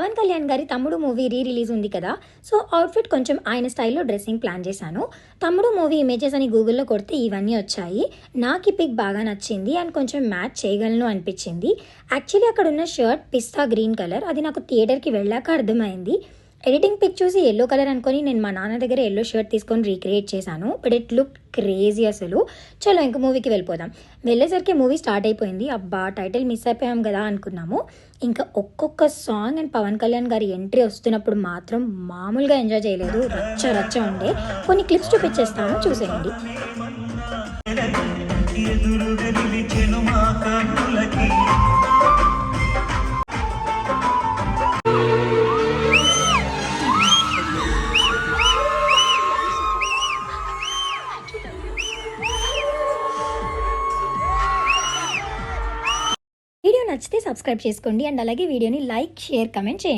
పవన్ కళ్యాణ్ గారి తమ్ముడు movie release ఉంది కదా. సో అవుట్ఫిట్ కొంచెం ఆయన స్టైల్లో డ్రెస్సింగ్ ప్లాన్ చేశాను. తమ్ముడు మూవీ ఇమేజెస్ అని గూగుల్లో కొడితే ఇవన్నీ వచ్చాయి. నాకు ఈ పిక్ బాగా నచ్చింది అండ్ కొంచెం మ్యాచ్ చేయగలను అనిపించింది. యాక్చువల్లీ అక్కడ ఉన్న షర్ట్ పిస్తా గ్రీన్ కలర్, అది నాకు థియేటర్కి వెళ్ళాక అర్థమైంది. ఎడిటింగ్ పిక్ చూసి ఎల్లో కలర్ అనుకొని నేను మా నాన్న దగ్గర ఎల్లో షర్ట్ తీసుకొని రీక్రియేట్ చేశాను. బట్ ఇట్ లుక్ క్రేజీ అసలు. చలో ఇంక మూవీకి వెళ్ళిపోదాం. వెళ్ళేసరికి మూవీ స్టార్ట్ అయిపోయింది. అబ్బా టైటిల్ మిస్ అయిపోయాం కదా అనుకున్నాము. ఇంకా ఒక్కొక్క సాంగ్ అండ్ పవన్ కళ్యాణ్ గారి ఎంట్రీ వస్తున్నప్పుడు మాత్రం మామూలుగా ఎంజాయ్ చేయలేదు. రచ్చ రచ్చ ఉండే. కొన్ని క్లిప్స్ చూపించేస్తాను, చూసేయండి. వీడియో నచ్చితే సబ్స్క్రైబ్ చేసుకోండి అండ్ అలాగే వీడియోని లైక్, షేర్, కమెంట్ చేయండి.